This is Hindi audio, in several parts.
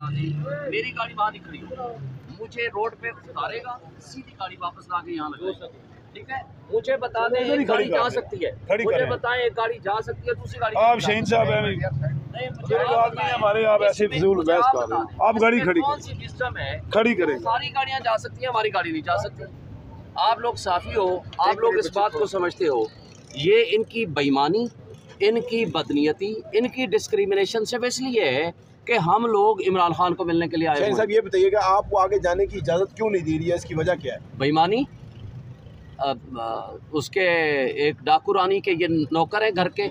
मेरी गाड़ी वहाँ नहीं खड़ी होगी, मुझे रोड पे उतारेगा, सीधी गाड़ी वापस ला के यहाँ लगाएगा। ठीक है, मुझे बता दें एक गाड़ी जा सकती है, मुझे बताएं एक गाड़ी जा सकती है, दूसरी गाड़ी आप शहीन साहब हैं, हमारे आप ऐसे फिजूल बहस कर रहे हैं। आप गाड़ी खड़ी कौन सी सिस्टम है खड़ी करें, सारी गाड़ियाँ जा सकती है, हमारी गाड़ी नहीं जा सकती। आप लोग साफी हो, आप लोग इस बात को समझते हो, ये इनकी बेईमानी, इनकी बदनीयती, इनकी डिस्क्रिमिनेशन सिर्फ इसलिए है कि हम लोग इमरान खान को मिलने के लिए आए हैं। साहब ये बताइएगा आपको आगे जाने की इजाज़त क्यों नहीं दी रही है, इसकी वजह क्या है? बेईमानी, उसके एक डाकू रानी के ये नौकर हैं घर के,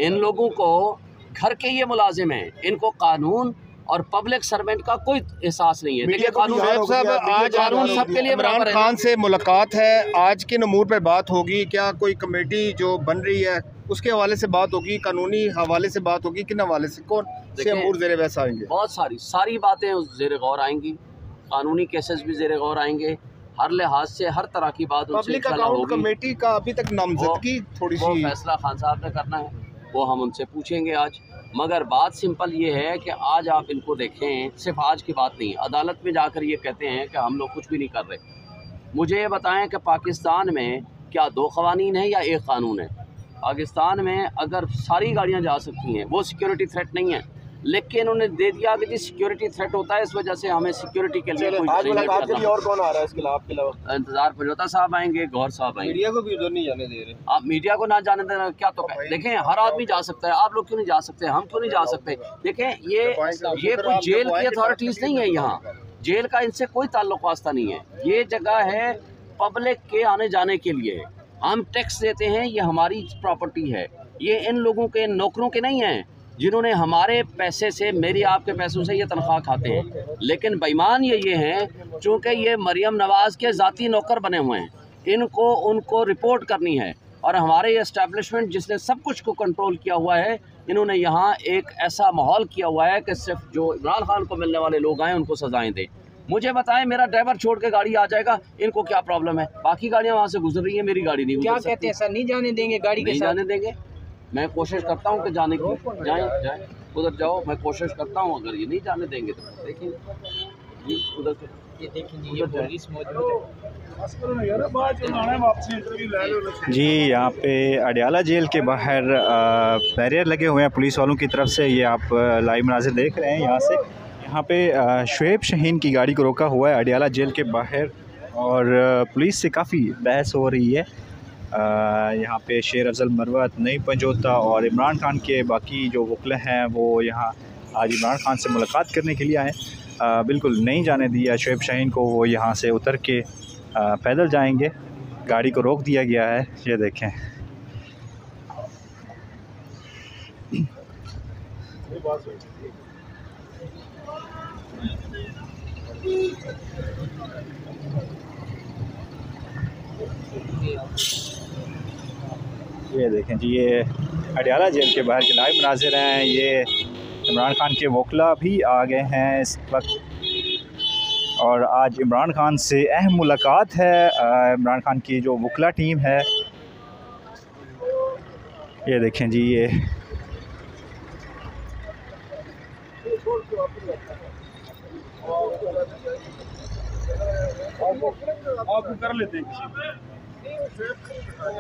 इन लोगों को घर के ये मुलाजिम हैं, इनको कानून और पब्लिक सर्वेंट का कोई एहसास नहीं है। देखिए कानून साहब आज कानून सबके लिए इमरान खान से मुलाकात है, आज के नमूर पर बात होगी, क्या कोई कमेटी जो बन रही है उसके हवाले से बात होगी, कानूनी हवाले से बात होगी, किन हवाले से, कौन से अमूर ज़ेर बहस आएंगे? बहुत सारी बातें ज़ेर गौर आएंगी, कानूनी केसेस भी ज़ेर गौर आएंगे, हर लिहाज से हर तरह की बात उनसे अकाउंट कमेटी का अभी तक नामजदगी थोड़ी सी फैसला खान साहब ने करना है, वो हम उनसे पूछेंगे आज। मगर बात सिंपल ये है कि आज आप इनको देखें, सिर्फ आज की बात नहीं, अदालत में जाकर ये कहते हैं कि हम लोग कुछ भी नहीं कर रहे। मुझे ये बताएं कि पाकिस्तान में क्या 2 क़वानीन हैं या 1 कानून है? पाकिस्तान में अगर सारी गाड़ियाँ जा सकती हैं, वो सिक्योरिटी थ्रेट नहीं है, लेकिन उन्हें दे दिया कि जी सिक्योरिटी थ्रेट होता है, इस वजह से हमें सिक्योरिटी के लिए कोई और कौन आ रहा है इसके अलावा? इंतजार फजोता साहब आएंगे, गौर साहब आएंगे। मीडिया को भी उधर नहीं जाने दे रहे। आप मीडिया को ना जाने देना क्या तो देखें, हर आदमी जा सकता है, आप लोग क्यों नहीं जा सकते, हम क्यों नहीं जा सकते? देखें ये कोई जेल की अथॉरिटीज़ नहीं है, यहाँ जेल का इनसे कोई ताल्लुक वास्ता नहीं है, ये जगह है पब्लिक के आने जाने के लिए। हम टैक्स देते हैं, ये हमारी प्रॉपर्टी है, ये इन लोगों के नौकरों के नहीं हैं जिन्होंने हमारे पैसे से, मेरी आपके पैसों से ये तनख्वाह खाते हैं। लेकिन बेईमान ये हैं चूँकि ये मरियम नवाज़ के ज़ाती नौकर बने हुए हैं, इनको उनको रिपोर्ट करनी है, और हमारे इस्टेब्लिशमेंट जिसने सब कुछ को कंट्रोल किया हुआ है, इन्होंने यहाँ एक ऐसा माहौल किया हुआ है कि सिर्फ जो इमरान खान को मिलने वाले लोग आए उनको सजाएँ दें। मुझे बताएं, मेरा ड्राइवर छोड़ के गाड़ी आ जाएगा, इनको क्या प्रॉब्लम है? बाकी गाड़ियाँ वहाँ से गुजर रही हैं, मेरी गाड़ी नहीं। क्या कहते हैं सर, नहीं जाने देंगे गाड़ी के नहीं साथ? जाने देंगे, मैं कोशिश करता हूँ कि जाने की, जाएं उधर जाओ, मैं कोशिश करता हूँ, अगर ये नहीं जाने देंगे तो देखिए उधर से ये देखेंगे ये पुलिस मौजूद है जी। यहाँ पे अडियाला जेल के बाहर बैरियर लगे हुए हैं पुलिस वालों की तरफ से, ये आप लाइव मनाज़िर देख रहे हैं। यहाँ पे शुएब शाहीन की गाड़ी को रोका हुआ है अडियाला जेल के बाहर, और पुलिस से काफ़ी बहस हो रही है। यहाँ पे शेर अफजल मरवत, नईम पंजोता और इमरान खान के बाकी जो वकील हैं वो यहाँ आज इमरान खान से मुलाकात करने के लिए आए। बिल्कुल नहीं जाने दिया शुएब शाहीन को, वो यहाँ से उतर के पैदल जाएंगे, गाड़ी को रोक दिया गया है। ये देखें, ये देखें जी, ये अडियाला जेल के बाहर के लाइव मनाज़िर हैं। ये इमरान खान के वकीला भी आ गए हैं इस वक्त, और आज इमरान खान से अहम मुलाकात है। इमरान खान की जो वकीला टीम है, ये देखें जी, ये आपको कर लेते हैं,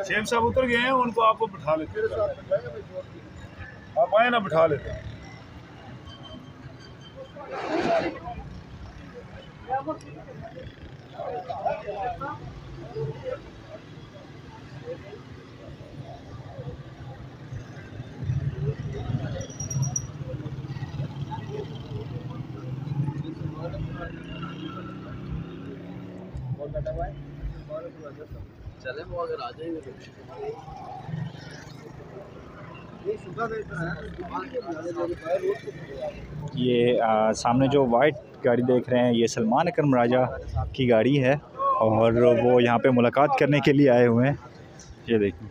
शेम साहब उतर गए हैं, उनको आपको बिठा लेते हैं, आप आए ना बिठा लेते हैं। चले वो अगर आ जाएंगे ये सामने जो वाइट गाड़ी देख रहे हैं, ये सलमान अकरम राजा की गाड़ी है, और वो यहाँ पे मुलाकात करने के लिए आए हुए हैं। ये देखिए।